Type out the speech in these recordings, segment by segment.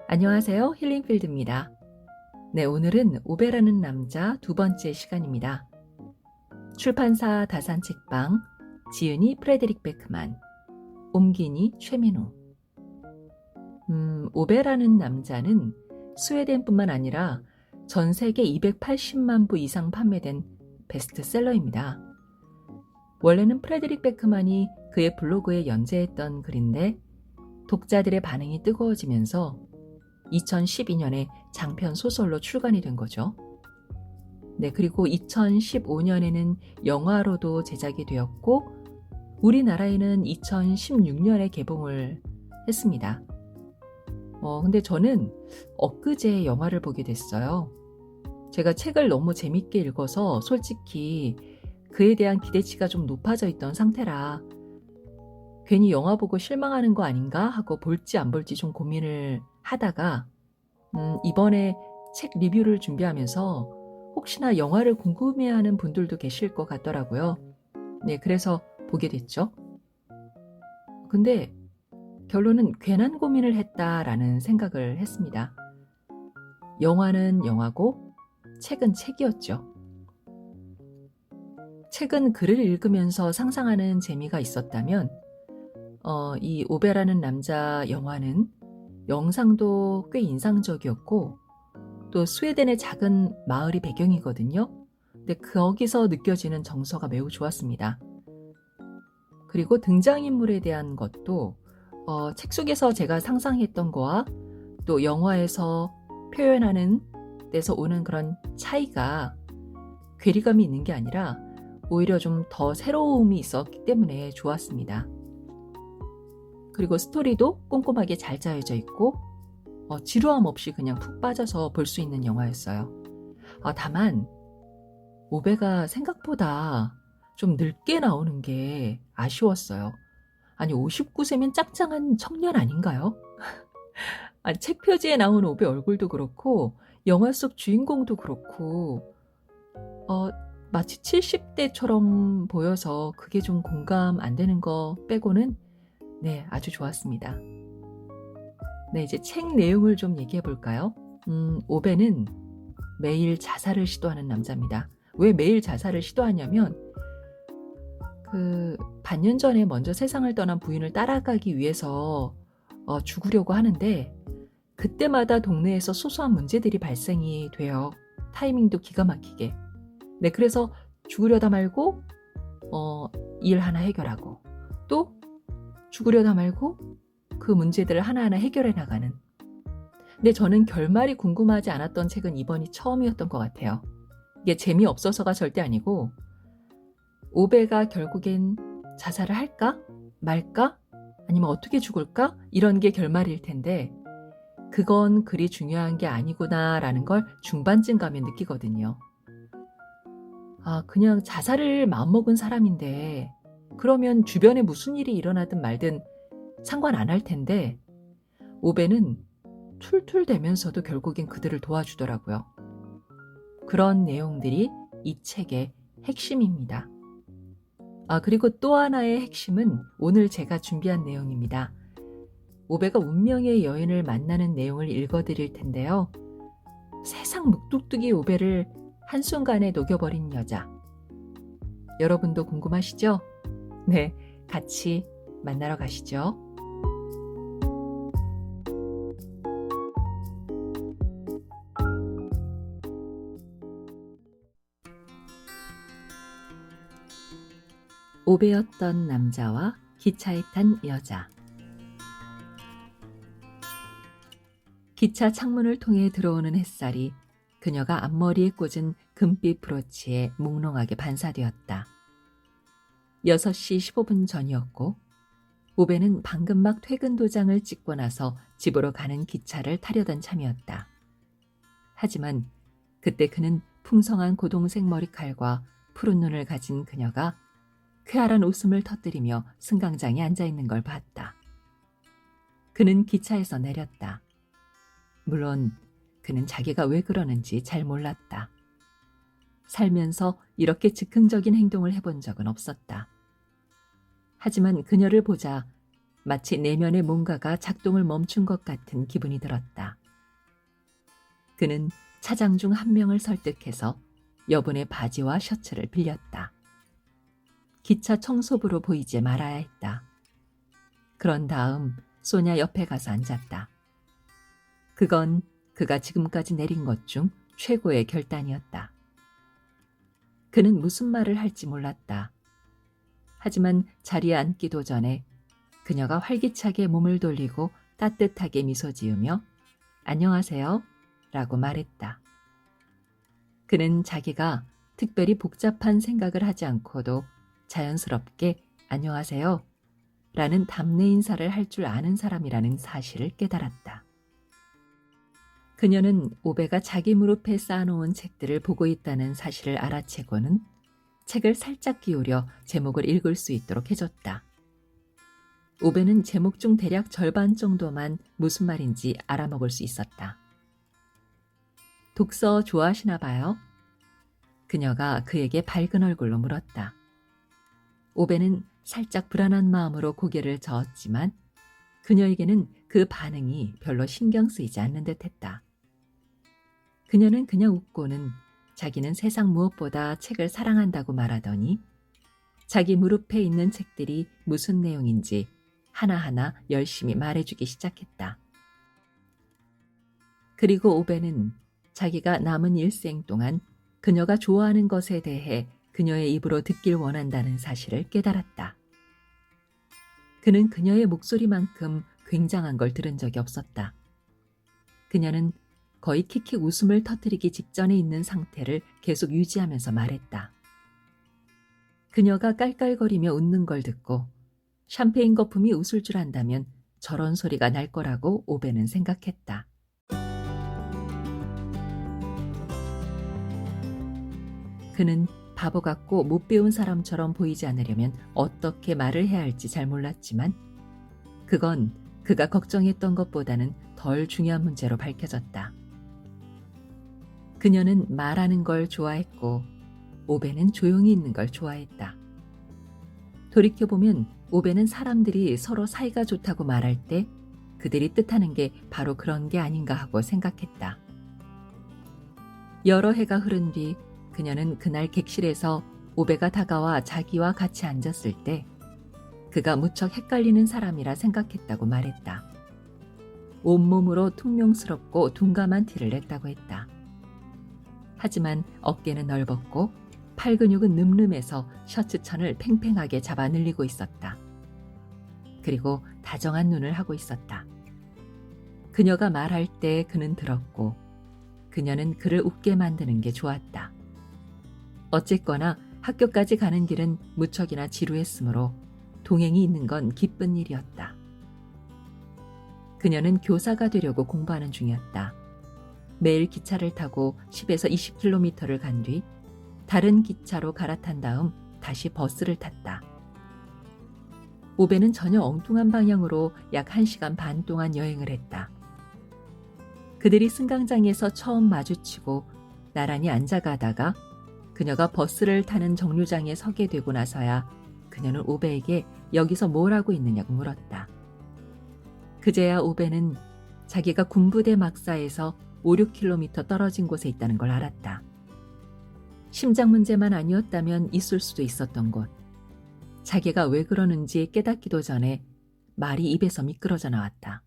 안녕하세요. 힐링필드입니다. 네, 오늘은 오베라는 남자 두 번째 시간입니다. 출판사 다산책방, 지은이 프레데릭 베크만, 옮기니 최민우. 오베라는 남자는 스웨덴뿐만 아니라 전 세계 280만 부 이상 판매된 베스트셀러입니다. 원래는 프레데릭 베크만이 그의 블로그에 연재했던 글인데 독자들의 반응이 뜨거워지면서 2012년에 장편 소설로 출간이 된 거죠. 네, 그리고 2015년에는 영화로도 제작이 되었고 우리나라에는 2016년에 개봉을 했습니다. 근데 저는 엊그제 영화를 보게 됐어요. 제가 책을 너무 재밌게 읽어서 솔직히 그에 대한 기대치가 좀 높아져 있던 상태라 괜히 영화 보고 실망하는 거 아닌가 하고 볼지 안 볼지 좀 고민을 하다가 이번에 책 리뷰를 준비하면서 혹시나 영화를 궁금해하는 분들도 계실 것 같더라고요. 네, 그래서 보게 됐죠. 근데 결론은 괜한 고민을 했다라는 생각을 했습니다. 영화는 영화고 책은 책이었죠. 책은 글을 읽으면서 상상하는 재미가 있었다면 이 오베라는 남자 영화는 영상도 꽤 인상적이었고 또 스웨덴의 작은 마을이 배경이거든요. 근데 거기서 느껴지는 정서가 매우 좋았습니다. 그리고 등장인물에 대한 것도 책 속에서 제가 상상했던 거와 또 영화에서 표현하는 데서 오는 그런 차이가 괴리감이 있는 게 아니라 오히려 좀 더 새로움이 있었기 때문에 좋았습니다. 그리고 스토리도 꼼꼼하게 잘 짜여져 있고 지루함 없이 그냥 푹 빠져서 볼 수 있는 영화였어요. 다만 오베가 생각보다 좀 늙게 나오는 게 아쉬웠어요. 아니 59세면 짱짱한 청년 아닌가요? 아니, 책 표지에 나온 오베 얼굴도 그렇고 영화 속 주인공도 그렇고 마치 70대처럼 보여서 그게 좀 공감 안 되는 거 빼고는 네, 아주 좋았습니다. 네, 이제 책 내용을 좀 얘기해 볼까요? 오베는 매일 자살을 시도하는 남자입니다. 왜 매일 자살을 시도하냐면 반년 전에 먼저 세상을 떠난 부인을 따라가기 위해서 죽으려고 하는데 그때마다 동네에서 소소한 문제들이 발생이 돼요. 타이밍도 기가 막히게. 네, 그래서 죽으려다 말고 일 하나 해결하고 또 죽으려다 말고 그 문제들을 하나하나 해결해 나가는. 근데 저는 결말이 궁금하지 않았던 책은 이번이 처음이었던 것 같아요. 이게 재미없어서가 절대 아니고 오베가 결국엔 자살을 할까? 말까? 아니면 어떻게 죽을까? 이런 게 결말일 텐데 그건 그리 중요한 게 아니구나라는 걸 중반쯤 가면 느끼거든요. 그냥 자살을 마음먹은 사람인데 그러면 주변에 무슨 일이 일어나든 말든 상관 안 할 텐데 오베는 툴툴대면서도 결국엔 그들을 도와주더라고요. 그런 내용들이 이 책의 핵심입니다. 그리고 또 하나의 핵심은 오늘 제가 준비한 내용입니다. 오베가 운명의 여인을 만나는 내용을 읽어드릴 텐데요. 세상 묵뚝뚝이 오베를 한순간에 녹여버린 여자. 여러분도 궁금하시죠? 네, 같이 만나러 가시죠. 오베였던 남자와 기차에 탄 여자. 기차 창문을 통해 들어오는 햇살이 그녀가 앞머리에 꽂은 금빛 브로치에 몽롱하게 반사되었다. 6시 15분 전이었고 오베는 방금 막 퇴근 도장을 찍고 나서 집으로 가는 기차를 타려던 참이었다. 하지만 그때 그는 풍성한 고동색 머리칼과 푸른 눈을 가진 그녀가 쾌활한 웃음을 터뜨리며 승강장에 앉아있는 걸 봤다. 그는 기차에서 내렸다. 물론 그는 자기가 왜 그러는지 잘 몰랐다. 살면서 이렇게 즉흥적인 행동을 해본 적은 없었다. 하지만 그녀를 보자 마치 내면의 뭔가가 작동을 멈춘 것 같은 기분이 들었다. 그는 차장 중 한 명을 설득해서 여분의 바지와 셔츠를 빌렸다. 기차 청소부로 보이지 말아야 했다. 그런 다음 소냐 옆에 가서 앉았다. 그건 그가 지금까지 내린 것 중 최고의 결단이었다. 그는 무슨 말을 할지 몰랐다. 하지만 자리에 앉기도 전에 그녀가 활기차게 몸을 돌리고 따뜻하게 미소 지으며 안녕하세요 라고 말했다. 그는 자기가 특별히 복잡한 생각을 하지 않고도 자연스럽게 안녕하세요 라는 답례 인사를 할 줄 아는 사람이라는 사실을 깨달았다. 그녀는 오베가 자기 무릎에 쌓아놓은 책들을 보고 있다는 사실을 알아채고는 책을 살짝 기울여 제목을 읽을 수 있도록 해줬다. 오베는 제목 중 대략 절반 정도만 무슨 말인지 알아먹을 수 있었다. 독서 좋아하시나 봐요? 그녀가 그에게 밝은 얼굴로 물었다. 오베는 살짝 불안한 마음으로 고개를 저었지만 그녀에게는 그 반응이 별로 신경 쓰이지 않는 듯했다. 그녀는 그냥 웃고는 자기는 세상 무엇보다 책을 사랑한다고 말하더니 자기 무릎에 있는 책들이 무슨 내용인지 하나하나 열심히 말해주기 시작했다. 그리고 오베는 자기가 남은 일생 동안 그녀가 좋아하는 것에 대해 그녀의 입으로 듣길 원한다는 사실을 깨달았다. 그는 그녀의 목소리만큼 굉장한 걸 들은 적이 없었다. 그녀는 거의 킥킥 웃음을 터뜨리기 직전에 있는 상태를 계속 유지하면서 말했다. 그녀가 깔깔거리며 웃는 걸 듣고 샴페인 거품이 웃을 줄 안다면 저런 소리가 날 거라고 오베는 생각했다. 그는 바보 같고 못 배운 사람처럼 보이지 않으려면 어떻게 말을 해야 할지 잘 몰랐지만 그건 그가 걱정했던 것보다는 덜 중요한 문제로 밝혀졌다. 그녀는 말하는 걸 좋아했고 오베는 조용히 있는 걸 좋아했다. 돌이켜보면 오베는 사람들이 서로 사이가 좋다고 말할 때 그들이 뜻하는 게 바로 그런 게 아닌가 하고 생각했다. 여러 해가 흐른 뒤 그녀는 그날 객실에서 오베가 다가와 자기와 같이 앉았을 때 그가 무척 헷갈리는 사람이라 생각했다고 말했다. 온몸으로 퉁명스럽고 둔감한 티를 냈다고 했다. 하지만 어깨는 넓었고 팔 근육은 늠름해서 셔츠천을 팽팽하게 잡아 늘리고 있었다. 그리고 다정한 눈을 하고 있었다. 그녀가 말할 때 그는 들었고 그녀는 그를 웃게 만드는 게 좋았다. 어쨌거나 학교까지 가는 길은 무척이나 지루했으므로 동행이 있는 건 기쁜 일이었다. 그녀는 교사가 되려고 공부하는 중이었다. 매일 기차를 타고 10에서 20km를 간 뒤 다른 기차로 갈아탄 다음 다시 버스를 탔다. 오베는 전혀 엉뚱한 방향으로 약 1시간 반 동안 여행을 했다. 그들이 승강장에서 처음 마주치고 나란히 앉아가다가 그녀가 버스를 타는 정류장에 서게 되고 나서야 그녀는 오베에게 여기서 뭘 하고 있느냐고 물었다. 그제야 오베는 자기가 군부대 막사에서 5, 6km 떨어진 곳에 있다는 걸 알았다. 심장 문제만 아니었다면 있을 수도 있었던 곳. 자기가 왜 그러는지 깨닫기도 전에 말이 입에서 미끄러져 나왔다.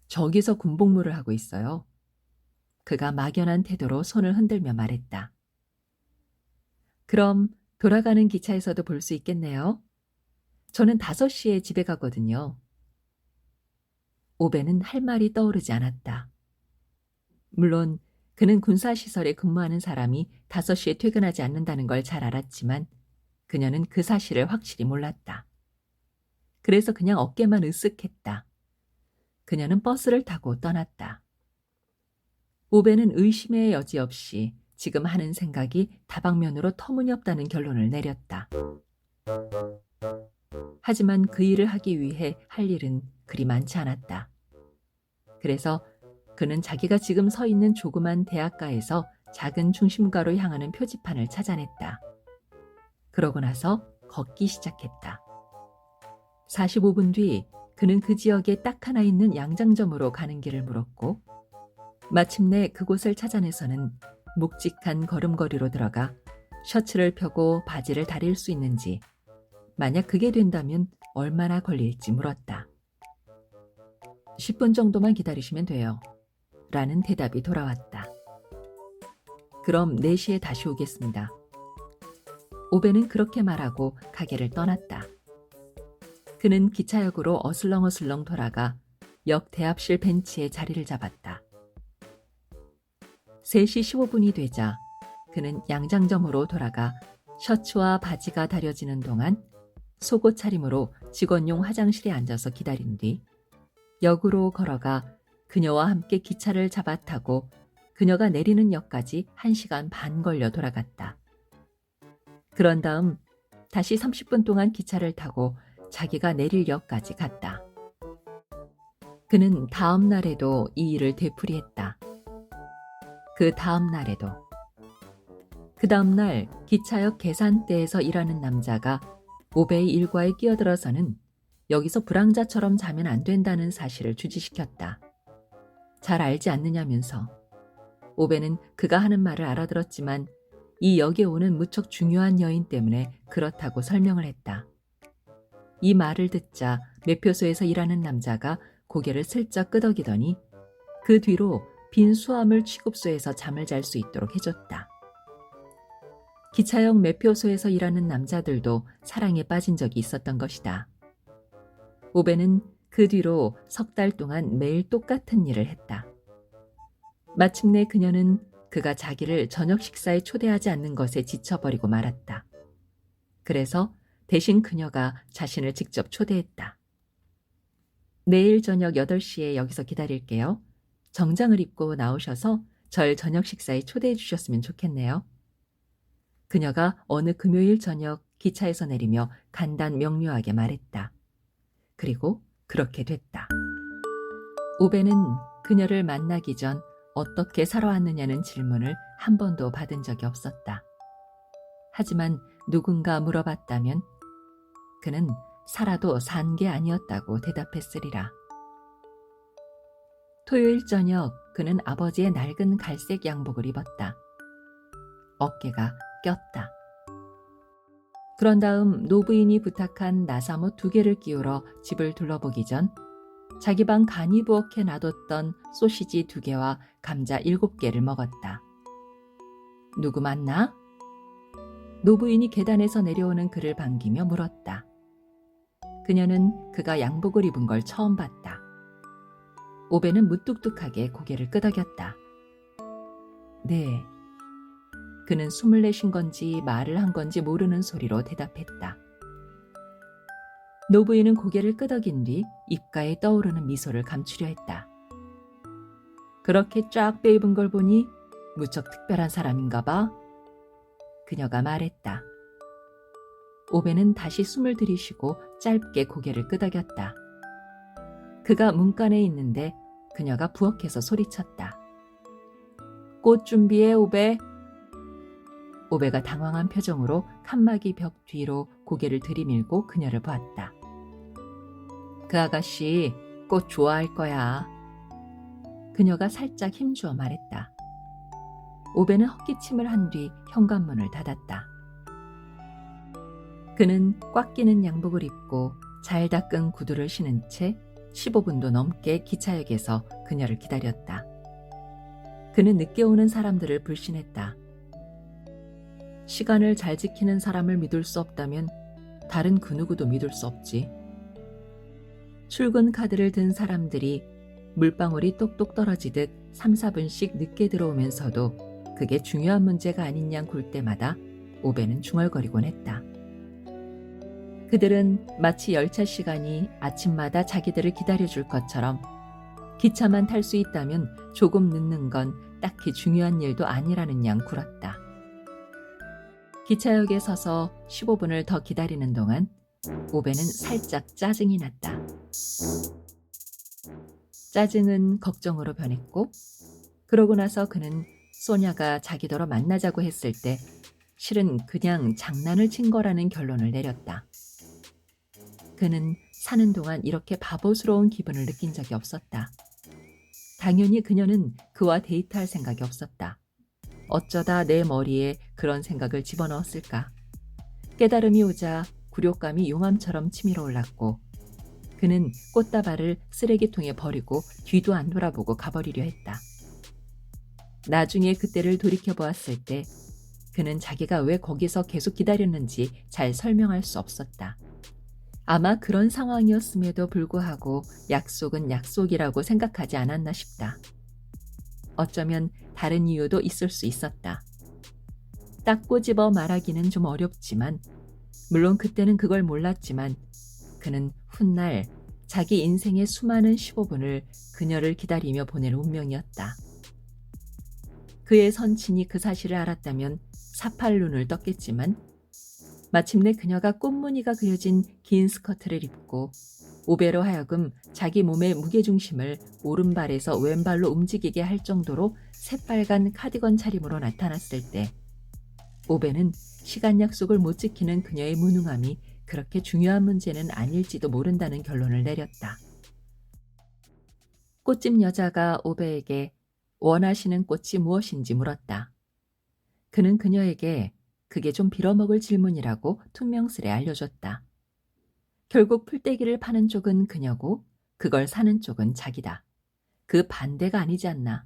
저기서 군복무를 하고 있어요. 그가 막연한 태도로 손을 흔들며 말했다. 그럼 돌아가는 기차에서도 볼 수 있겠네요. 저는 5시에 집에 가거든요. 오베는 할 말이 떠오르지 않았다. 물론 그는 군사시설에 근무하는 사람이 5시에 퇴근하지 않는다는 걸 잘 알았지만 그녀는 그 사실을 확실히 몰랐다. 그래서 그냥 어깨만 으쓱했다. 그녀는 버스를 타고 떠났다. 오베는 의심의 여지 없이 지금 하는 생각이 다방면으로 터무니없다는 결론을 내렸다. 하지만 그 일을 하기 위해 할 일은 그리 많지 않았다. 그래서 그는 자기가 지금 서 있는 조그만 대학가에서 작은 중심가로 향하는 표지판을 찾아냈다. 그러고 나서 걷기 시작했다. 45분 뒤 그는 그 지역에 딱 하나 있는 양장점으로 가는 길을 물었고 마침내 그곳을 찾아내서는 묵직한 걸음걸이로 들어가 셔츠를 펴고 바지를 다릴 수 있는지, 만약 그게 된다면 얼마나 걸릴지 물었다. 10분 정도만 기다리시면 돼요. 라는 대답이 돌아왔다. 그럼 4시에 다시 오겠습니다. 오베는 그렇게 말하고 가게를 떠났다. 그는 기차역으로 어슬렁어슬렁 돌아가 역 대합실 벤치에 자리를 잡았다. 3시 15분이 되자 그는 양장점으로 돌아가 셔츠와 바지가 다려지는 동안 속옷 차림으로 직원용 화장실에 앉아서 기다린 뒤 역으로 걸어가 그녀와 함께 기차를 잡아 타고 그녀가 내리는 역까지 1시간 반 걸려 돌아갔다. 그런 다음 다시 30분 동안 기차를 타고 자기가 내릴 역까지 갔다. 그는 다음 날에도 이 일을 되풀이했다. 그 다음 날에도. 그 다음 날 기차역 계산대에서 일하는 남자가 오베의 일과에 끼어들어서는 여기서 불황자처럼 자면 안 된다는 사실을 주지시켰다. 잘 알지 않느냐면서. 오베는 그가 하는 말을 알아들었지만 이 역에 오는 무척 중요한 여인 때문에 그렇다고 설명을 했다. 이 말을 듣자 매표소에서 일하는 남자가 고개를 슬쩍 끄덕이더니 그 뒤로 빈 수화물 취급소에서 잠을 잘 수 있도록 해줬다. 기차역 매표소에서 일하는 남자들도 사랑에 빠진 적이 있었던 것이다. 오베는 그 뒤로 3달 동안 매일 똑같은 일을 했다. 마침내 그녀는 그가 자기를 저녁 식사에 초대하지 않는 것에 지쳐버리고 말았다. 그래서 대신 그녀가 자신을 직접 초대했다. 내일 저녁 8시에 여기서 기다릴게요. 정장을 입고 나오셔서 절 저녁 식사에 초대해 주셨으면 좋겠네요. 그녀가 어느 금요일 저녁 기차에서 내리며 간단 명료하게 말했다. 그리고 그렇게 됐다. 오베는 그녀를 만나기 전 어떻게 살아왔느냐는 질문을 한 번도 받은 적이 없었다. 하지만 누군가 물어봤다면 그는 살아도 산 게 아니었다고 대답했으리라. 토요일 저녁 그는 아버지의 낡은 갈색 양복을 입었다. 어깨가 꼈다. 그런 다음 노부인이 부탁한 나사모 2개를 끼우러 집을 둘러보기 전 자기 방 간이 부엌에 놔뒀던 소시지 2개와 감자 7개를 먹었다. 누구 만나? 노부인이 계단에서 내려오는 그를 반기며 물었다. 그녀는 그가 양복을 입은 걸 처음 봤다. 오베는 무뚝뚝하게 고개를 끄덕였다. 네. 그는 숨을 내쉰 건지 말을 한 건지 모르는 소리로 대답했다. 노부인은 고개를 끄덕인 뒤 입가에 떠오르는 미소를 감추려 했다. 그렇게 쫙 빼입은 걸 보니 무척 특별한 사람인가 봐. 그녀가 말했다. 오베는 다시 숨을 들이쉬고 짧게 고개를 끄덕였다. 그가 문간에 있는데 그녀가 부엌에서 소리쳤다. 꽃 준비해, 오베. 오베가 당황한 표정으로 칸막이 벽 뒤로 고개를 들이밀고 그녀를 보았다. 그 아가씨 꽃 좋아할 거야. 그녀가 살짝 힘주어 말했다. 오베는 헛기침을 한 뒤 현관문을 닫았다. 그는 꽉 끼는 양복을 입고 잘 닦은 구두를 신은 채 15분도 넘게 기차역에서 그녀를 기다렸다. 그는 늦게 오는 사람들을 불신했다. 시간을 잘 지키는 사람을 믿을 수 없다면 다른 그 누구도 믿을 수 없지. 출근 카드를 든 사람들이 물방울이 똑똑 떨어지듯 3, 4분씩 늦게 들어오면서도 그게 중요한 문제가 아닌 양 굴 때마다 오베는 중얼거리곤 했다. 그들은 마치 열차 시간이 아침마다 자기들을 기다려줄 것처럼 기차만 탈 수 있다면 조금 늦는 건 딱히 중요한 일도 아니라는 양 굴었다. 기차역에 서서 15분을 더 기다리는 동안 오베는 살짝 짜증이 났다. 짜증은 걱정으로 변했고 그러고 나서 그는 소냐가 자기더러 만나자고 했을 때 실은 그냥 장난을 친 거라는 결론을 내렸다. 그는 사는 동안 이렇게 바보스러운 기분을 느낀 적이 없었다. 당연히 그녀는 그와 데이트할 생각이 없었다. 어쩌다 내 머리에 그런 생각을 집어넣었을까? 깨달음이 오자 굴욕감이 용암처럼 치밀어 올랐고 그는 꽃다발을 쓰레기통에 버리고 뒤도 안 돌아보고 가버리려 했다. 나중에 그때를 돌이켜보았을 때 그는 자기가 왜 거기서 계속 기다렸는지 잘 설명할 수 없었다. 아마 그런 상황이었음에도 불구하고 약속은 약속이라고 생각하지 않았나 싶다. 어쩌면 다른 이유도 있을 수 있었다. 딱 꼬집어 말하기는 좀 어렵지만 물론 그때는 그걸 몰랐지만 그는 훗날 자기 인생의 수많은 15분을 그녀를 기다리며 보낼 운명이었다. 그의 선친이 그 사실을 알았다면 사팔눈을 떴겠지만 마침내 그녀가 꽃무늬가 그려진 긴 스커트를 입고 오베로 하여금 자기 몸의 무게중심을 오른발에서 왼발로 움직이게 할 정도로 새빨간 카디건 차림으로 나타났을 때 오베는 시간 약속을 못 지키는 그녀의 무능함이 그렇게 중요한 문제는 아닐지도 모른다는 결론을 내렸다. 꽃집 여자가 오베에게 원하시는 꽃이 무엇인지 물었다. 그는 그녀에게 그게 좀 빌어먹을 질문이라고 퉁명스레 알려줬다. 결국 풀떼기를 파는 쪽은 그녀고 그걸 사는 쪽은 자기다. 그 반대가 아니지 않나.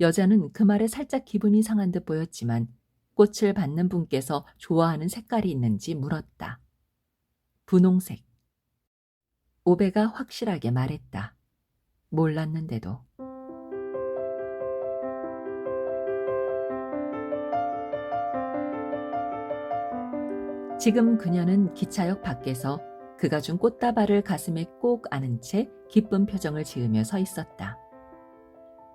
여자는 그 말에 살짝 기분이 상한 듯 보였지만 꽃을 받는 분께서 좋아하는 색깔이 있는지 물었다. 분홍색. 오베가 확실하게 말했다. 몰랐는데도. 지금 그녀는 기차역 밖에서 그가 준 꽃다발을 가슴에 꼭 안은 채 기쁜 표정을 지으며 서 있었다.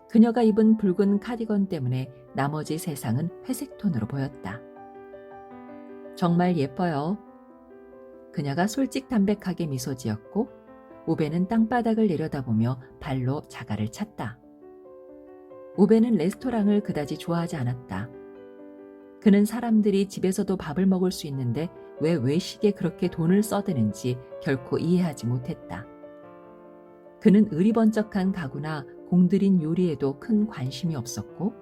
그녀가 입은 붉은 카디건 때문에 나머지 세상은 회색 톤으로 보였다. 정말 예뻐요. 그녀가 솔직담백하게 미소 지었고 오베는 땅바닥을 내려다보며 발로 자갈을 찼다. 오베는 레스토랑을 그다지 좋아하지 않았다. 그는 사람들이 집에서도 밥을 먹을 수 있는데 왜 외식에 그렇게 돈을 써대는지 결코 이해하지 못했다. 그는 으리번쩍한 가구나 공들인 요리에도 큰 관심이 없었고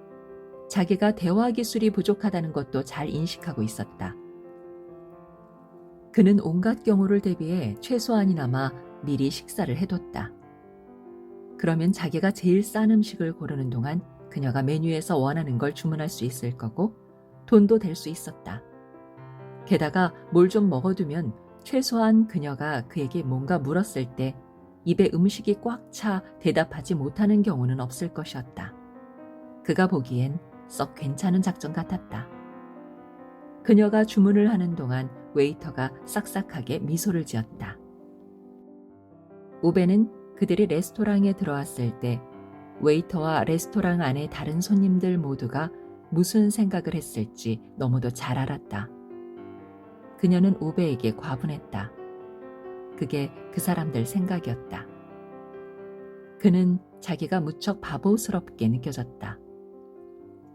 자기가 대화 기술이 부족하다는 것도 잘 인식하고 있었다. 그는 온갖 경우를 대비해 최소한이나마 미리 식사를 해뒀다. 그러면 자기가 제일 싼 음식을 고르는 동안 그녀가 메뉴에서 원하는 걸 주문할 수 있을 거고 돈도 될 수 있었다. 게다가 뭘 좀 먹어두면 최소한 그녀가 그에게 뭔가 물었을 때 입에 음식이 꽉 차 대답하지 못하는 경우는 없을 것이었다. 그가 보기엔 썩 괜찮은 작전 같았다. 그녀가 주문을 하는 동안 웨이터가 싹싹하게 미소를 지었다. 오베는 그들이 레스토랑에 들어왔을 때 웨이터와 레스토랑 안의 다른 손님들 모두가 무슨 생각을 했을지 너무도 잘 알았다. 그녀는 오베에게 과분했다. 그게 그 사람들 생각이었다. 그는 자기가 무척 바보스럽게 느껴졌다.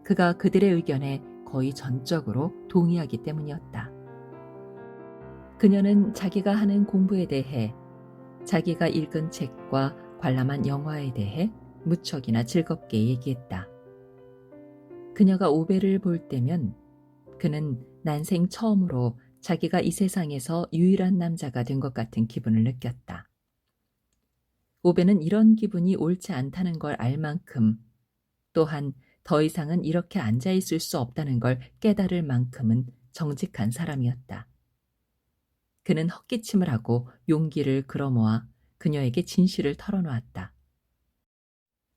그가 그들의 의견에 거의 전적으로 동의하기 때문이었다. 그녀는 자기가 하는 공부에 대해, 자기가 읽은 책과 관람한 영화에 대해 무척이나 즐겁게 얘기했다. 그녀가 오베를 볼 때면 그는 난생 처음으로 자기가 이 세상에서 유일한 남자가 된 것 같은 기분을 느꼈다. 오베는 이런 기분이 옳지 않다는 걸 알 만큼 또한 더 이상은 이렇게 앉아있을 수 없다는 걸 깨달을 만큼은 정직한 사람이었다. 그는 헛기침을 하고 용기를 끌어모아 그녀에게 진실을 털어놓았다.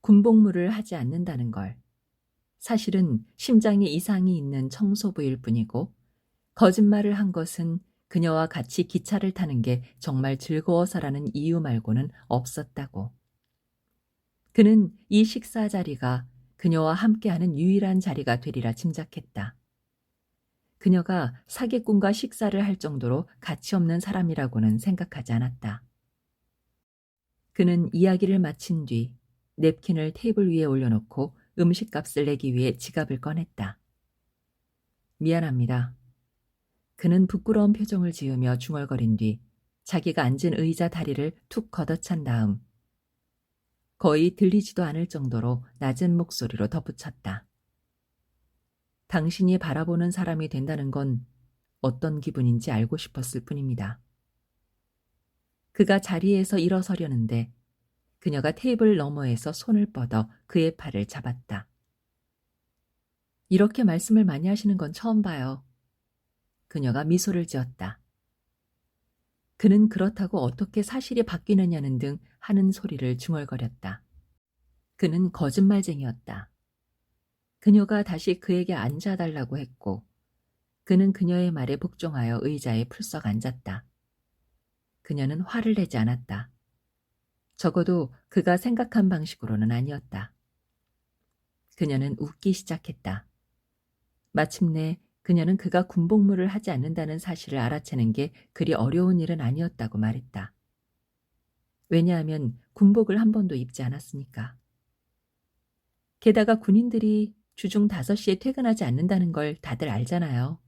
군복무를 하지 않는다는 걸, 사실은 심장에 이상이 있는 청소부일 뿐이고 거짓말을 한 것은 그녀와 같이 기차를 타는 게 정말 즐거워서라는 이유 말고는 없었다고. 그는 이 식사 자리가 그녀와 함께하는 유일한 자리가 되리라 짐작했다. 그녀가 사기꾼과 식사를 할 정도로 가치 없는 사람이라고는 생각하지 않았다. 그는 이야기를 마친 뒤 냅킨을 테이블 위에 올려놓고 음식값을 내기 위해 지갑을 꺼냈다. 미안합니다. 그는 부끄러운 표정을 지으며 중얼거린 뒤 자기가 앉은 의자 다리를 툭 걷어찬 다음 거의 들리지도 않을 정도로 낮은 목소리로 덧붙였다. 당신이 바라보는 사람이 된다는 건 어떤 기분인지 알고 싶었을 뿐입니다. 그가 자리에서 일어서려는데 그녀가 테이블 너머에서 손을 뻗어 그의 팔을 잡았다. 이렇게 말씀을 많이 하시는 건 처음 봐요. 그녀가 미소를 지었다. 그는 그렇다고 어떻게 사실이 바뀌느냐는 등 하는 소리를 중얼거렸다. 그는 거짓말쟁이였다. 그녀가 다시 그에게 앉아달라고 했고 그는 그녀의 말에 복종하여 의자에 풀썩 앉았다. 그녀는 화를 내지 않았다. 적어도 그가 생각한 방식으로는 아니었다. 그녀는 웃기 시작했다. 마침내 그녀는 그가 군복무를 하지 않는다는 사실을 알아채는 게 그리 어려운 일은 아니었다고 말했다. 왜냐하면 군복을 한 번도 입지 않았으니까. 게다가 군인들이 주중 5시에 퇴근하지 않는다는 걸 다들 알잖아요.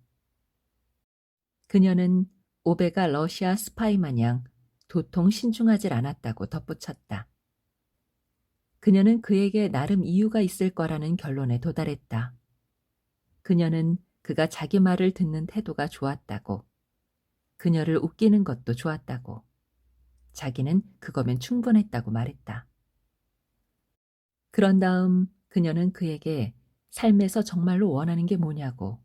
그녀는 오베가 러시아 스파이 마냥 도통 신중하질 않았다고 덧붙였다. 그녀는 그에게 나름 이유가 있을 거라는 결론에 도달했다. 그녀는 그가 자기 말을 듣는 태도가 좋았다고, 그녀를 웃기는 것도 좋았다고, 자기는 그거면 충분했다고 말했다. 그런 다음 그녀는 그에게 삶에서 정말로 원하는 게 뭐냐고,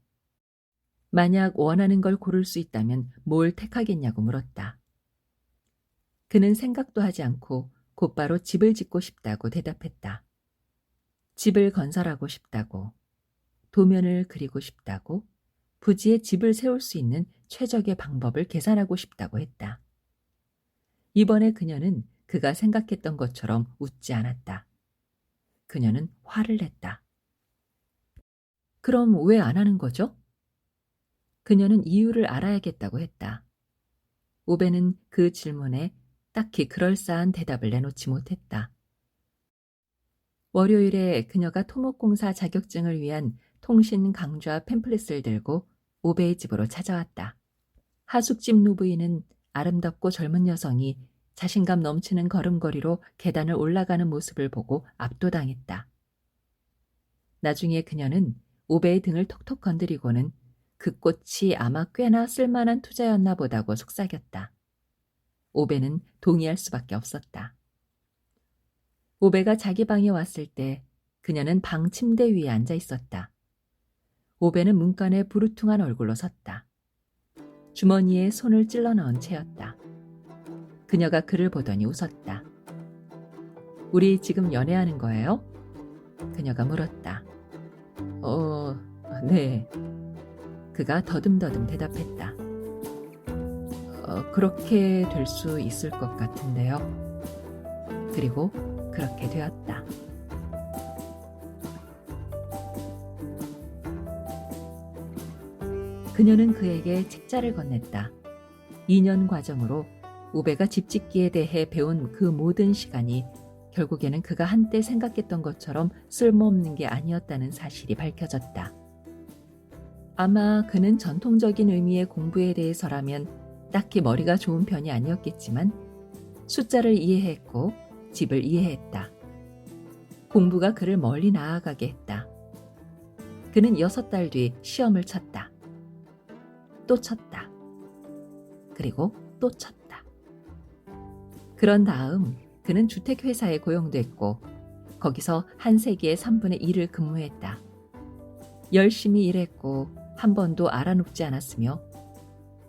만약 원하는 걸 고를 수 있다면 뭘 택하겠냐고 물었다. 그는 생각도 하지 않고 곧바로 집을 짓고 싶다고 대답했다. 집을 건설하고 싶다고, 도면을 그리고 싶다고, 부지에 집을 세울 수 있는 최적의 방법을 계산하고 싶다고 했다. 이번에 그녀는 그가 생각했던 것처럼 웃지 않았다. 그녀는 화를 냈다. 그럼 왜 안 하는 거죠? 그녀는 이유를 알아야겠다고 했다. 오베는 그 질문에 딱히 그럴싸한 대답을 내놓지 못했다. 월요일에 그녀가 토목공사 자격증을 위한 통신 강좌 팸플릿을 들고 오베의 집으로 찾아왔다. 하숙집 노부인은 아름답고 젊은 여성이 자신감 넘치는 걸음걸이로 계단을 올라가는 모습을 보고 압도당했다. 나중에 그녀는 오베의 등을 톡톡 건드리고는 그 꽃이 아마 꽤나 쓸만한 투자였나 보다고 속삭였다. 오베는 동의할 수밖에 없었다. 오베가 자기 방에 왔을 때 그녀는 방 침대 위에 앉아 있었다. 오베는 문간에 부르퉁한 얼굴로 섰다. 주머니에 손을 찔러 넣은 채였다. 그녀가 그를 보더니 웃었다. 우리 지금 연애하는 거예요? 그녀가 물었다. 네. 그가 더듬더듬 대답했다. 그렇게 될 수 있을 것 같은데요. 그리고 그렇게 되었다. 그녀는 그에게 책자를 건넸다. 2년 과정으로 오베가 집짓기에 대해 배운 그 모든 시간이 결국에는 그가 한때 생각했던 것처럼 쓸모없는 게 아니었다는 사실이 밝혀졌다. 아마 그는 전통적인 의미의 공부에 대해서라면 딱히 머리가 좋은 편이 아니었겠지만 숫자를 이해했고 집을 이해했다. 공부가 그를 멀리 나아가게 했다. 그는 6달 뒤 시험을 쳤다. 또 쳤다. 그리고 또 쳤다. 그런 다음 그는 주택회사에 고용됐고 거기서 한 세기의 3분의 1을 근무했다. 열심히 일했고 한 번도 알아눕지 않았으며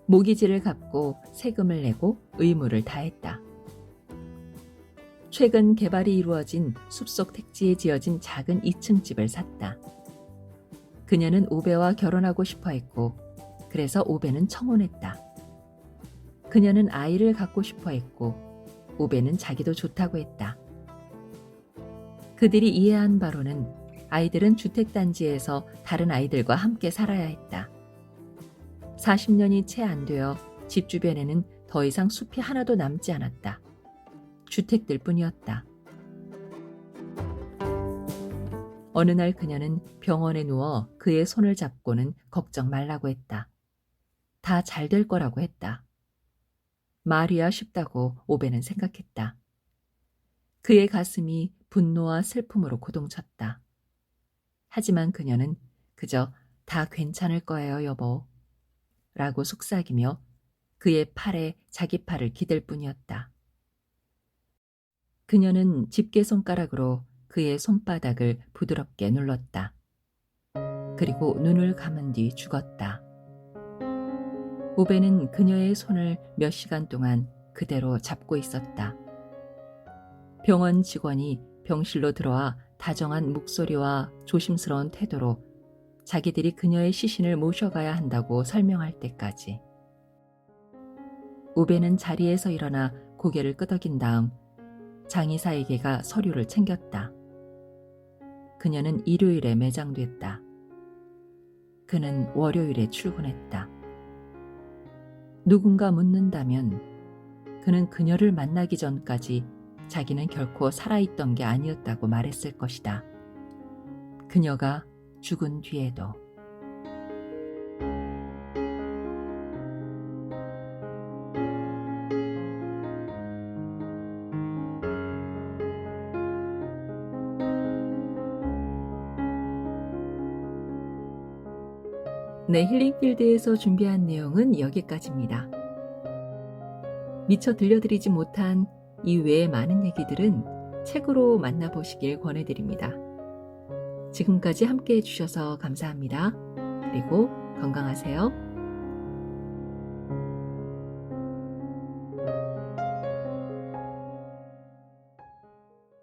모기지를 갚고 세금을 내고 의무를 다했다. 최근 개발이 이루어진 숲속 택지에 지어진 작은 2층 집을 샀다. 그녀는 오베와 결혼하고 싶어 했고 그래서 오베는 청혼했다. 그녀는 아이를 갖고 싶어 했고 오베는 자기도 좋다고 했다. 그들이 이해한 바로는 아이들은 주택단지에서 다른 아이들과 함께 살아야 했다. 40년이 채 안 되어 집 주변에는 더 이상 숲이 하나도 남지 않았다. 주택들 뿐이었다. 어느 날 그녀는 병원에 누워 그의 손을 잡고는 걱정 말라고 했다. 다 잘 될 거라고 했다. 말이야 쉽다고 오베는 생각했다. 그의 가슴이 분노와 슬픔으로 고동쳤다. 하지만 그녀는 그저 다 괜찮을 거예요, 여보. 라고 속삭이며 그의 팔에 자기 팔을 기댈 뿐이었다. 그녀는 집게 손가락으로 그의 손바닥을 부드럽게 눌렀다. 그리고 눈을 감은 뒤 죽었다. 오베는 그녀의 손을 몇 시간 동안 그대로 잡고 있었다. 병원 직원이 병실로 들어와 다정한 목소리와 조심스러운 태도로 자기들이 그녀의 시신을 모셔가야 한다고 설명할 때까지. 오베는 자리에서 일어나 고개를 끄덕인 다음 장의사에게가 서류를 챙겼다. 그녀는 일요일에 매장됐다. 그는 월요일에 출근했다. 누군가 묻는다면 그는 그녀를 만나기 전까지 자기는 결코 살아있던 게 아니었다고 말했을 것이다. 그녀가 죽은 뒤에도. 네, 힐링필드에서 준비한 내용은 여기까지입니다. 미처 들려드리지 못한 이 외의 많은 얘기들은 책으로 만나보시길 권해드립니다. 지금까지 함께해 주셔서 감사합니다. 그리고 건강하세요.